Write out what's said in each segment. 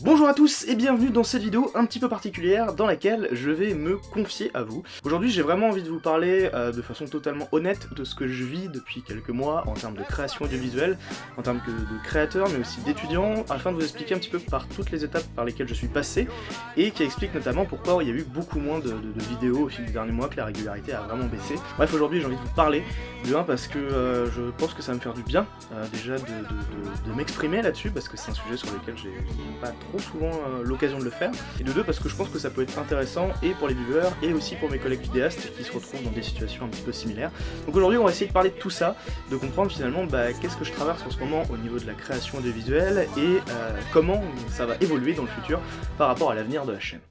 Bonjour à tous et bienvenue dans cette vidéo un petit peu particulière dans laquelle je vais me confier à vous. Aujourd'hui j'ai vraiment envie de vous parler de façon totalement honnête de ce que je vis depuis quelques mois en termes de création audiovisuelle, en termes de créateur mais aussi d'étudiant, afin de vous expliquer un petit peu par toutes les étapes par lesquelles je suis passé et qui explique notamment pourquoi il y a eu beaucoup moins de vidéos au fil des derniers mois, que la régularité a vraiment baissé. Bref, aujourd'hui j'ai envie de vous parler de un parce que je pense que ça va me faire du bien déjà de m'exprimer là-dessus parce que c'est un sujet sur lequel j'ai pas trop souvent l'occasion de le faire, et de deux parce que je pense que ça peut être intéressant et pour les viewers et aussi pour mes collègues vidéastes qui se retrouvent dans des situations un petit peu similaires. Donc aujourd'hui on va essayer de parler de tout ça, de comprendre finalement qu'est-ce que je traverse en ce moment au niveau de la création audiovisuelle et comment ça va évoluer dans le futur par rapport à l'avenir de la chaîne.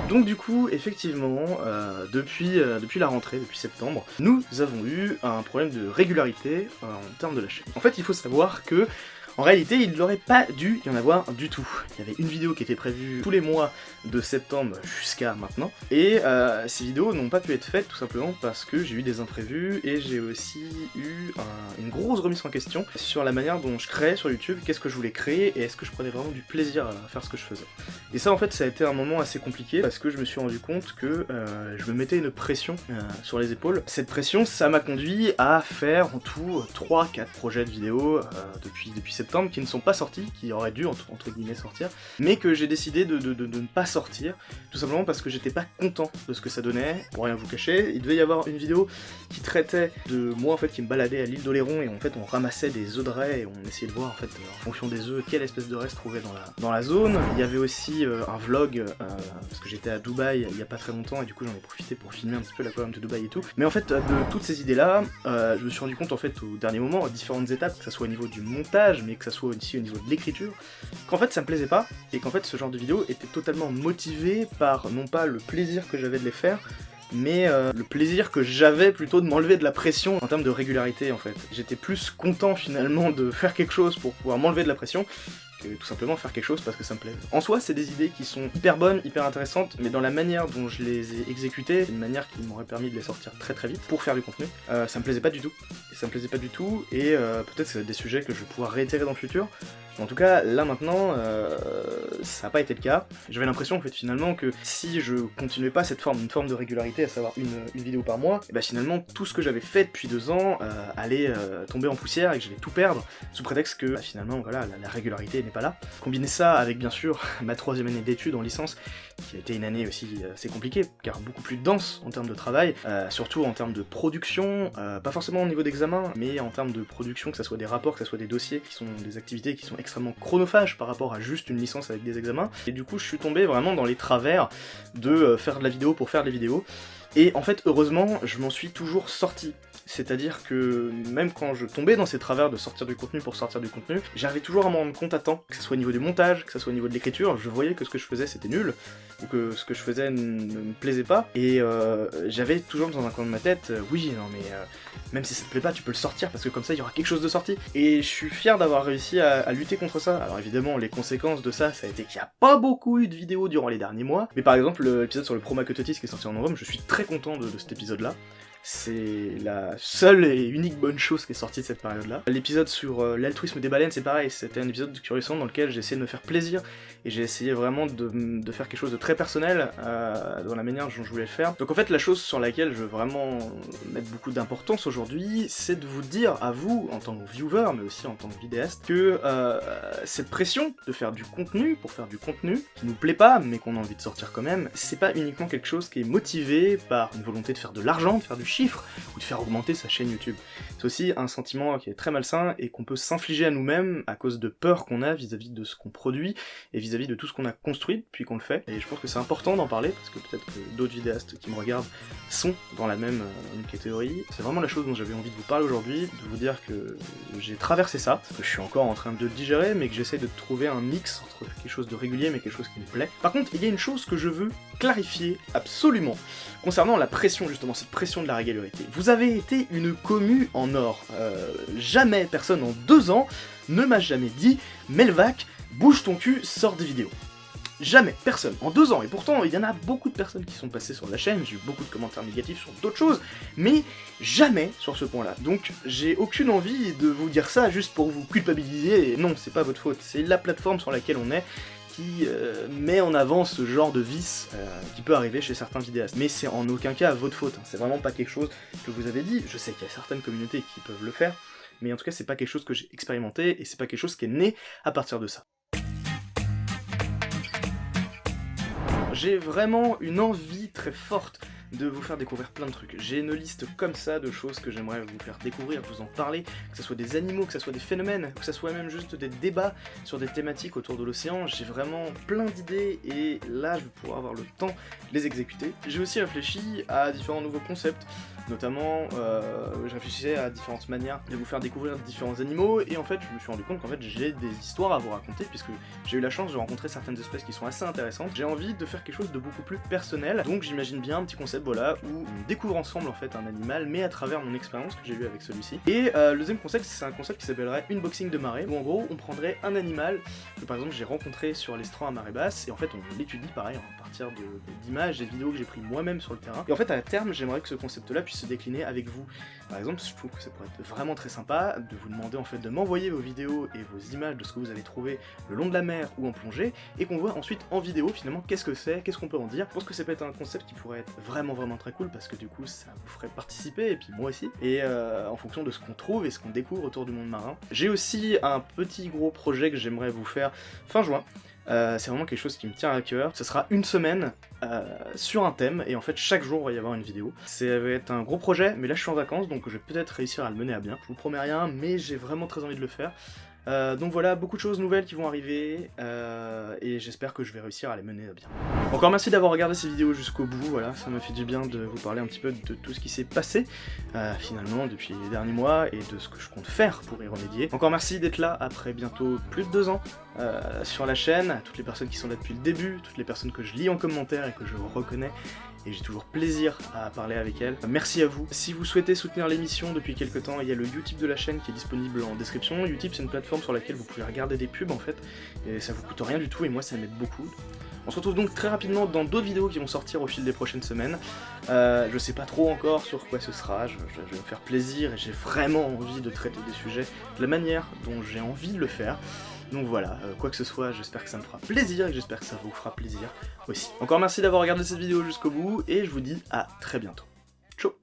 Donc du coup, effectivement, depuis la rentrée, depuis septembre, nous avons eu un problème de régularité en termes de la chaîne. En fait, il faut savoir que, en réalité, il n'aurait pas dû y en avoir du tout. Il y avait une vidéo qui était prévue tous les mois de septembre jusqu'à maintenant, et ces vidéos n'ont pas pu être faites tout simplement parce que j'ai eu des imprévus, et j'ai aussi eu une grosse remise en question sur la manière dont je créais sur YouTube, qu'est-ce que je voulais créer, et est-ce que je prenais vraiment du plaisir à faire ce que je faisais. Et ça en fait ça a été un moment assez compliqué, parce que je me suis rendu compte que je me mettais une pression sur les épaules. Cette pression, ça m'a conduit à faire en tout 3-4 projets de vidéos depuis septembre qui ne sont pas sortis, qui auraient dû entre guillemets sortir, mais que j'ai décidé de ne pas sortir, tout simplement parce que j'étais pas content de ce que ça donnait. Pour rien vous cacher, il devait y avoir une vidéo qui traitait de moi en fait qui me baladais à l'île d'Oléron, et en fait on ramassait des œufs de raie et on essayait de voir en fait en fonction des œufs quelle espèce de raie se trouvait dans la zone. Il y avait aussi un vlog parce que j'étais à Dubaï il y a pas très longtemps et du coup j'en ai profité pour filmer un petit peu la colonne de Dubaï et tout. Mais en fait de toutes ces idées là, je me suis rendu compte en fait au dernier moment, à différentes étapes, que ça soit au niveau du montage mais que ça soit aussi au niveau de l'écriture, qu'en fait ça me plaisait pas, et qu'en fait ce genre de vidéo était totalement motivé par non pas le plaisir que j'avais de les faire, mais le plaisir que j'avais plutôt de m'enlever de la pression en termes de régularité en fait. J'étais plus content finalement de faire quelque chose pour pouvoir m'enlever de la pression que tout simplement faire quelque chose parce que ça me plaît. En soi, c'est des idées qui sont hyper bonnes, hyper intéressantes, mais dans la manière dont je les ai exécutées, une manière qui m'aurait permis de les sortir très très vite pour faire du contenu, ça me plaisait pas du tout. Et peut-être que c'est des sujets que je vais pouvoir réitérer dans le futur. En tout cas, là maintenant, ça n'a pas été le cas. J'avais l'impression en fait finalement que si je continuais pas une forme de régularité, à savoir une vidéo par mois, et bah finalement tout ce que j'avais fait depuis 2 ans allait tomber en poussière et que j'allais tout perdre, sous prétexte que finalement voilà, la régularité n'est pas là. Combiner ça avec bien sûr ma 3e année d'études en licence, qui a été une année aussi assez compliquée, car beaucoup plus dense en termes de travail, surtout en termes de production, pas forcément au niveau d'examen, mais en termes de production, que ça soit des rapports, que ça soit des dossiers, qui sont des activités qui sont extrêmement chronophages par rapport à juste une licence avec des examens, et du coup je suis tombé vraiment dans les travers de faire de la vidéo pour faire des vidéos, et en fait heureusement je m'en suis toujours sorti. C'est-à-dire que même quand je tombais dans ces travers de sortir du contenu pour sortir du contenu, j'arrivais toujours à m'en rendre compte à temps, que ce soit au niveau du montage, que ce soit au niveau de l'écriture, je voyais que ce que je faisais c'était nul, ou que ce que je faisais ne me plaisait pas, et j'avais toujours dans un coin de ma tête, oui, non mais même si ça te plaît pas, tu peux le sortir, parce que comme ça il y aura quelque chose de sorti. Et je suis fier d'avoir réussi à lutter contre ça. Alors évidemment, les conséquences de ça a été qu'il n'y a pas beaucoup eu de vidéos durant les derniers mois, mais par exemple l'épisode sur le Promacototis qui est sorti en novembre, je suis très content de cet épisode-là. C'est la seule et unique bonne chose qui est sortie de cette période-là. L'épisode sur l'altruisme des baleines, c'est pareil, c'était un épisode curieux dans lequel j'ai essayé de me faire plaisir, et j'ai essayé vraiment de faire quelque chose de très personnel dans la manière dont je voulais le faire. Donc en fait, la chose sur laquelle je veux vraiment mettre beaucoup d'importance aujourd'hui, c'est de vous dire à vous, en tant que viewer, mais aussi en tant que vidéaste, que cette pression de faire du contenu pour faire du contenu, qui nous plaît pas, mais qu'on a envie de sortir quand même, c'est pas uniquement quelque chose qui est motivé par une volonté de faire de l'argent, de faire du chiffre, ou de faire augmenter sa chaîne YouTube. C'est aussi un sentiment qui est très malsain et qu'on peut s'infliger à nous-mêmes à cause de peur qu'on a vis-à-vis de ce qu'on produit et vis-à-vis de tout ce qu'on a construit depuis qu'on le fait. Et je pense que c'est important d'en parler parce que peut-être que d'autres vidéastes qui me regardent sont dans la même catégorie. C'est vraiment la chose dont j'avais envie de vous parler aujourd'hui, de vous dire que j'ai traversé ça, que je suis encore en train de le digérer, mais que j'essaie de trouver un mix entre quelque chose de régulier mais quelque chose qui me plaît. Par contre, il y a une chose que je veux clarifier absolument concernant la pression, justement, cette pression de la régularité. Vous avez été une commu en or. Jamais personne en 2 ans ne m'a jamais dit « Melvac, bouge ton cul, sors des vidéos ». Jamais, personne, en 2 ans, et pourtant il y en a beaucoup de personnes qui sont passées sur la chaîne, j'ai eu beaucoup de commentaires négatifs sur d'autres choses, mais jamais sur ce point-là. Donc j'ai aucune envie de vous dire ça juste pour vous culpabiliser, et non, c'est pas votre faute, c'est la plateforme sur laquelle on est qui met en avant ce genre de vice qui peut arriver chez certains vidéastes. Mais c'est en aucun cas votre faute, hein. C'est vraiment pas quelque chose que vous avez dit, je sais qu'il y a certaines communautés qui peuvent le faire, mais en tout cas c'est pas quelque chose que j'ai expérimenté, et c'est pas quelque chose qui est né à partir de ça. J'ai vraiment une envie très forte de vous faire découvrir plein de trucs. J'ai une liste comme ça de choses que j'aimerais vous faire découvrir, vous en parler, que ce soit des animaux, que ce soit des phénomènes, que ce soit même juste des débats sur des thématiques autour de l'océan. J'ai vraiment plein d'idées et là je vais pouvoir avoir le temps de les exécuter. J'ai aussi réfléchi à différents nouveaux concepts, notamment je réfléchissais à différentes manières de vous faire découvrir différents animaux, et en fait je me suis rendu compte qu'en fait j'ai des histoires à vous raconter puisque j'ai eu la chance de rencontrer certaines espèces qui sont assez intéressantes. J'ai envie de faire quelque chose de beaucoup plus personnel, donc j'imagine bien un petit concept, voilà, où on découvre ensemble en fait un animal, mais à travers mon expérience que j'ai eue avec celui-ci. Et le deuxième concept, c'est un concept qui s'appellerait unboxing de marée, où en gros on prendrait un animal que par exemple j'ai rencontré sur l'estran à marée basse, et en fait on l'étudie pareil à partir d'images et de vidéos que j'ai pris moi-même sur le terrain. Et en fait à terme j'aimerais que ce concept là puisse se décliner avec vous. Par exemple, je trouve que ça pourrait être vraiment très sympa de vous demander en fait de m'envoyer vos vidéos et vos images de ce que vous avez trouvé le long de la mer ou en plongée, et qu'on voit ensuite en vidéo finalement qu'est-ce que c'est, qu'est-ce qu'on peut en dire. Je pense que ça peut être un concept qui pourrait être vraiment très cool, parce que du coup ça vous ferait participer, et puis moi aussi, et en fonction de ce qu'on trouve et ce qu'on découvre autour du monde marin. J'ai aussi un petit gros projet que j'aimerais vous faire fin juin. C'est vraiment quelque chose qui me tient à cœur. Ce sera une semaine sur un thème, et en fait chaque jour il va y avoir une vidéo. Ça va être un gros projet, mais là je suis en vacances, donc je vais peut-être réussir à le mener à bien. Je vous promets rien, mais j'ai vraiment très envie de le faire. Donc voilà, beaucoup de choses nouvelles qui vont arriver, et j'espère que je vais réussir à les mener à bien. Encore merci d'avoir regardé ces vidéos jusqu'au bout, voilà, ça m'a fait du bien de vous parler un petit peu de tout ce qui s'est passé, finalement, depuis les derniers mois, et de ce que je compte faire pour y remédier. Encore merci d'être là après bientôt plus de 2 ans sur la chaîne, à toutes les personnes qui sont là depuis le début, toutes les personnes que je lis en commentaire et que je reconnais, et j'ai toujours plaisir à parler avec elles. Merci à vous. Si vous souhaitez soutenir l'émission depuis quelques temps, il y a le Utip de la chaîne qui est disponible en description. Utip, c'est une plateforme sur laquelle vous pouvez regarder des pubs en fait, et ça vous coûte rien du tout, et moi ça m'aide beaucoup. On se retrouve donc très rapidement dans d'autres vidéos qui vont sortir au fil des prochaines semaines. Je sais pas trop encore sur quoi ce sera, je vais me faire plaisir, et j'ai vraiment envie de traiter des sujets de la manière dont j'ai envie de le faire. Donc voilà, quoi que ce soit, j'espère que ça me fera plaisir, et j'espère que ça vous fera plaisir aussi. Encore merci d'avoir regardé cette vidéo jusqu'au bout, et je vous dis à très bientôt. Ciao.